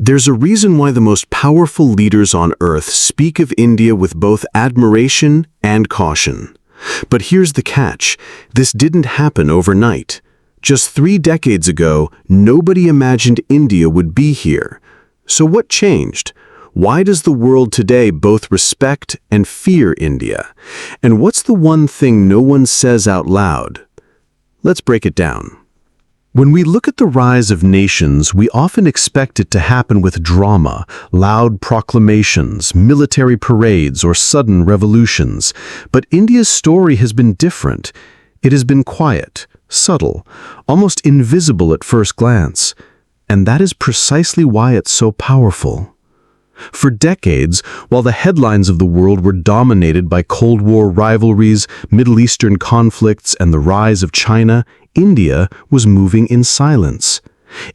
There's a reason why the most powerful leaders on Earth speak of India with both admiration and caution. But here's the catch. This didn't happen overnight. Just 3 decades ago, nobody imagined India would be here. So what changed? Why does the world today both respect and fear India? And what's the one thing no one says out loud? Let's break it down. When we look at the rise of nations, we often expect it to happen with drama, loud proclamations, military parades, or sudden revolutions. But India's story has been different. It has been quiet, subtle, almost invisible at first glance. And that is precisely why it's so powerful. For decades, while the headlines of the world were dominated by Cold War rivalries, Middle Eastern conflicts, and the rise of China, India was moving in silence.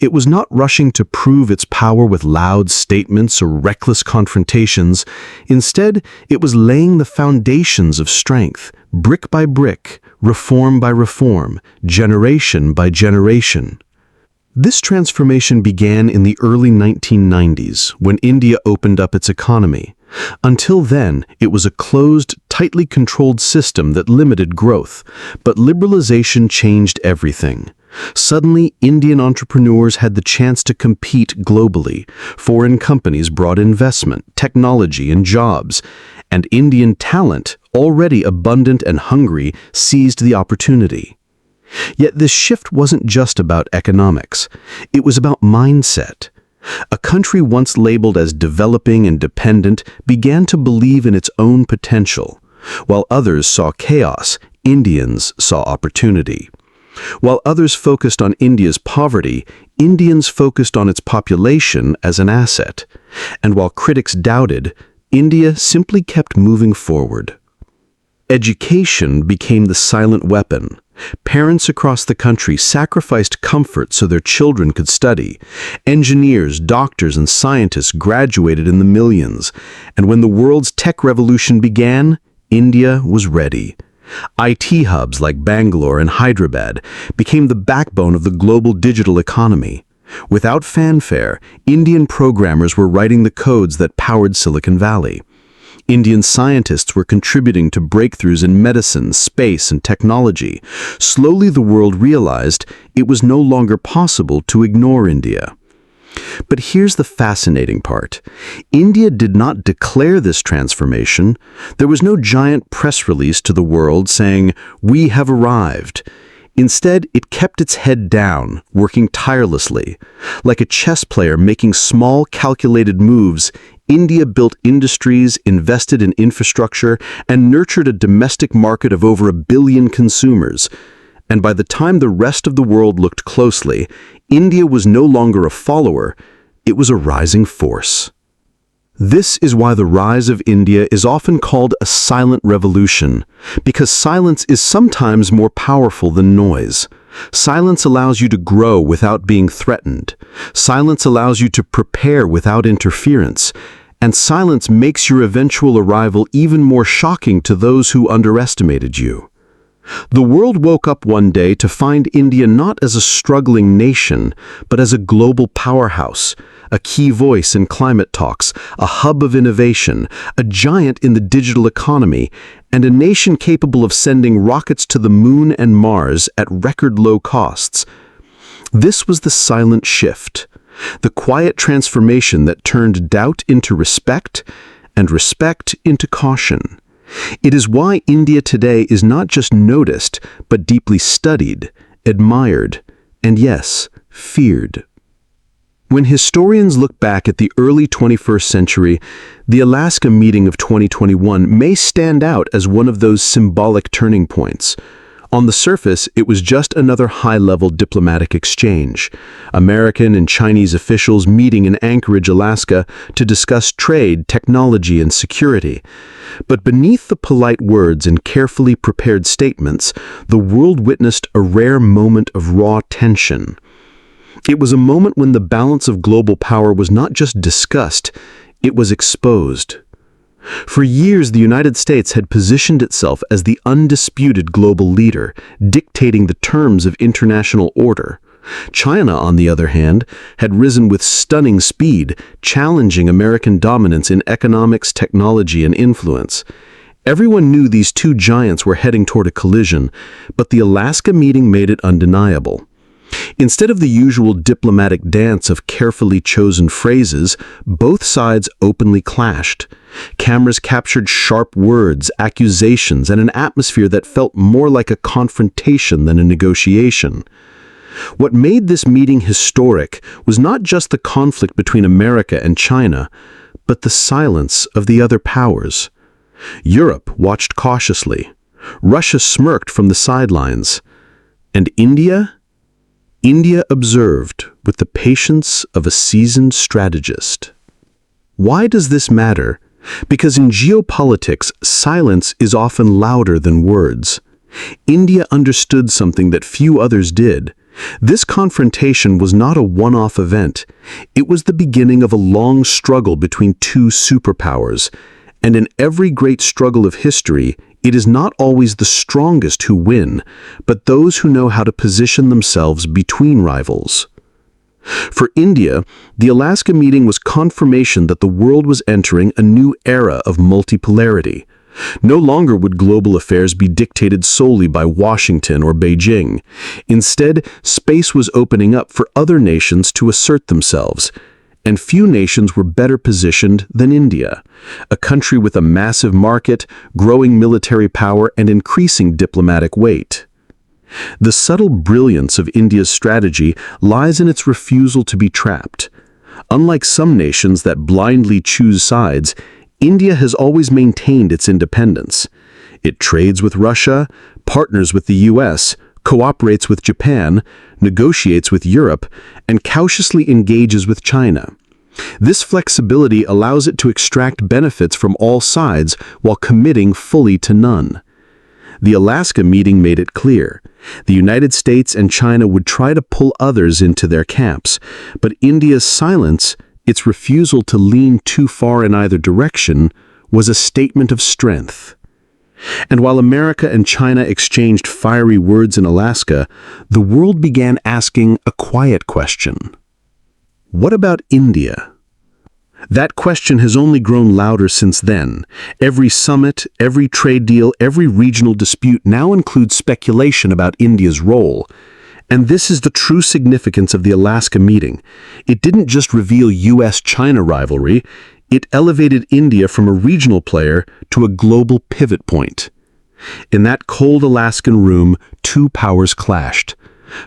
It was not rushing to prove its power with loud statements or reckless confrontations. Instead, it was laying the foundations of strength, brick by brick, reform by reform, generation by generation. This transformation began in the early 1990s, when India opened up its economy. Until then, it was a closed, tightly controlled system that limited growth. But liberalization changed everything. Suddenly, Indian entrepreneurs had the chance to compete globally. Foreign companies brought investment, technology, and jobs. And Indian talent, already abundant and hungry, seized the opportunity. Yet this shift wasn't just about economics. It was about mindset. A country once labeled as developing and dependent began to believe in its own potential. While others saw chaos, Indians saw opportunity. While others focused on India's poverty, Indians focused on its population as an asset. And while critics doubted, India simply kept moving forward. Education became the silent weapon. Parents across the country sacrificed comfort so their children could study. Engineers, doctors, and scientists graduated in the millions. And when the world's tech revolution began, India was ready. IT hubs like Bangalore and Hyderabad became the backbone of the global digital economy. Without fanfare, Indian programmers were writing the codes that powered Silicon Valley. Indian scientists were contributing to breakthroughs in medicine, space, and technology. Slowly, the world realized it was no longer possible to ignore India. But here's the fascinating part. India did not declare this transformation. There was no giant press release to the world saying, "We have arrived." Instead, it kept its head down, working tirelessly. Like a chess player making small, calculated moves, India built industries, invested in infrastructure, and nurtured a domestic market of over 1 billion consumers. And by the time the rest of the world looked closely, India was no longer a follower, it was a rising force. This is why the rise of India is often called a silent revolution, because silence is sometimes more powerful than noise. Silence allows you to grow without being threatened. Silence allows you to prepare without interference. And silence makes your eventual arrival even more shocking to those who underestimated you. The world woke up one day to find India not as a struggling nation, but as a global powerhouse, a key voice in climate talks, a hub of innovation, a giant in the digital economy, and a nation capable of sending rockets to the moon and Mars at record low costs. This was the silent shift, the quiet transformation that turned doubt into respect and respect into caution. It is why India today is not just noticed, but deeply studied, admired, and yes, feared. When historians look back at the early 21st century, the Alaska meeting of 2021 may stand out as one of those symbolic turning points. On the surface, it was just another high-level diplomatic exchange. American and Chinese officials meeting in Anchorage, Alaska, to discuss trade, technology, and security. But beneath the polite words and carefully prepared statements, the world witnessed a rare moment of raw tension. It was a moment when the balance of global power was not just discussed, it was exposed. For years, the United States had positioned itself as the undisputed global leader, dictating the terms of international order. China, on the other hand, had risen with stunning speed, challenging American dominance in economics, technology, and influence. Everyone knew these two giants were heading toward a collision, but the Alaska meeting made it undeniable. Instead of the usual diplomatic dance of carefully chosen phrases, both sides openly clashed. Cameras captured sharp words, accusations, and an atmosphere that felt more like a confrontation than a negotiation. What made this meeting historic was not just the conflict between America and China, but the silence of the other powers. Europe watched cautiously. Russia smirked from the sidelines. And India? India observed with the patience of a seasoned strategist. Why does this matter? Because in geopolitics, silence is often louder than words. India understood something that few others did. This confrontation was not a one-off event. It was the beginning of a long struggle between two superpowers. And in every great struggle of history, it is not always the strongest who win, but those who know how to position themselves between rivals. For India, the Alaska meeting was confirmation that the world was entering a new era of multipolarity. No longer would global affairs be dictated solely by Washington or Beijing. Instead, space was opening up for other nations to assert themselves. And few nations were better positioned than India, a country with a massive market, growing military power, and increasing diplomatic weight. The subtle brilliance of India's strategy lies in its refusal to be trapped. Unlike some nations that blindly choose sides, India has always maintained its independence. It trades with Russia, partners with the U.S., cooperates with Japan, negotiates with Europe, and cautiously engages with China. This flexibility allows it to extract benefits from all sides while committing fully to none. The Alaska meeting made it clear. The United States and China would try to pull others into their camps, but India's silence, its refusal to lean too far in either direction, was a statement of strength. And while America and China exchanged fiery words in Alaska, the world began asking a quiet question. What about India? That question has only grown louder since then. Every summit, every trade deal, every regional dispute now includes speculation about India's role. And this is the true significance of the Alaska meeting. It didn't just reveal U.S. China rivalry, it elevated India from a regional player to a global pivot point. In that cold Alaskan room, two powers clashed.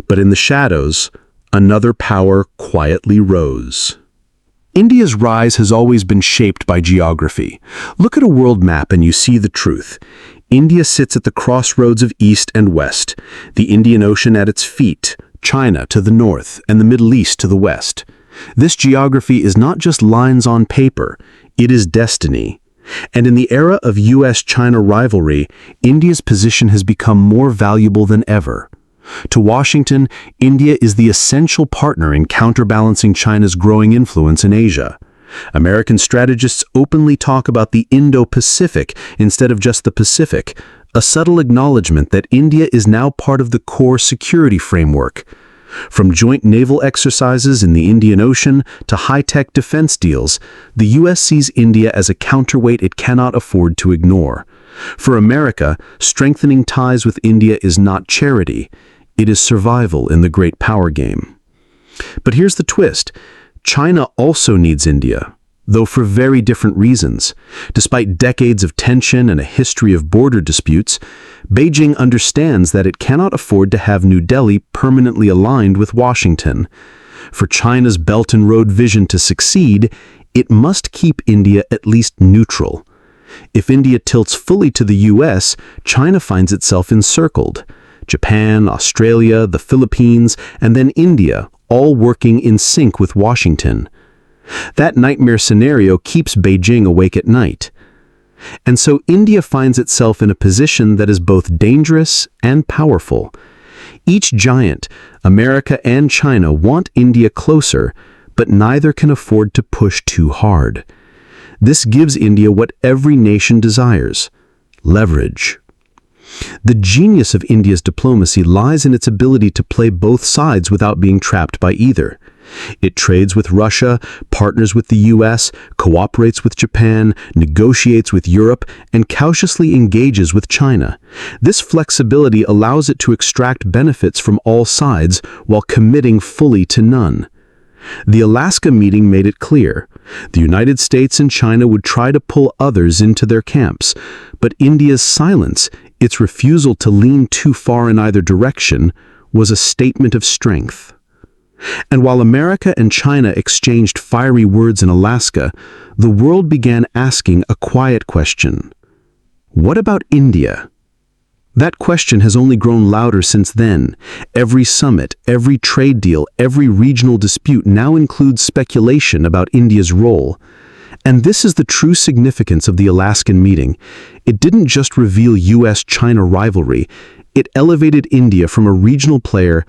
But in the shadows, another power quietly rose. India's rise has always been shaped by geography. Look at a world map and you see the truth. India sits at the crossroads of East and West, the Indian Ocean at its feet, China to the north, and the Middle East to the west. This geography is not just lines on paper, it is destiny. And in the era of U.S. China rivalry, India's position has become more valuable than ever. To Washington, India is the essential partner in counterbalancing China's growing influence in Asia. American strategists openly talk about the Indo-Pacific instead of just the Pacific, a subtle acknowledgement that India is now part of the core security framework. From joint naval exercises in the Indian Ocean to high-tech defense deals, the U.S. sees India as a counterweight it cannot afford to ignore. For America, strengthening ties with India is not charity, it is survival in the great power game. But here's the twist. China also needs India, though for very different reasons. Despite decades of tension and a history of border disputes, Beijing understands that it cannot afford to have New Delhi permanently aligned with Washington. For China's Belt and Road vision to succeed, it must keep India at least neutral. If India tilts fully to the U.S., China finds itself encircled. Japan, Australia, the Philippines, and then India, all working in sync with Washington. That nightmare scenario keeps Beijing awake at night. And so India finds itself in a position that is both dangerous and powerful. Each giant, America and China, want India closer, but neither can afford to push too hard. This gives India what every nation desires: leverage. The genius of India's diplomacy lies in its ability to play both sides without being trapped by either. It trades with Russia, partners with the U.S., cooperates with Japan, negotiates with Europe, and cautiously engages with China. This flexibility allows it to extract benefits from all sides while committing fully to none. The Alaska meeting made it clear. The United States and China would try to pull others into their camps, but India's silence, its refusal to lean too far in either direction, was a statement of strength. And while America and China exchanged fiery words in Alaska, the world began asking a quiet question. What about India? That question has only grown louder since then. Every summit, every trade deal, every regional dispute now includes speculation about India's role. And this is the true significance of the Alaskan meeting. It didn't just reveal U.S.-China rivalry, it elevated India from a regional player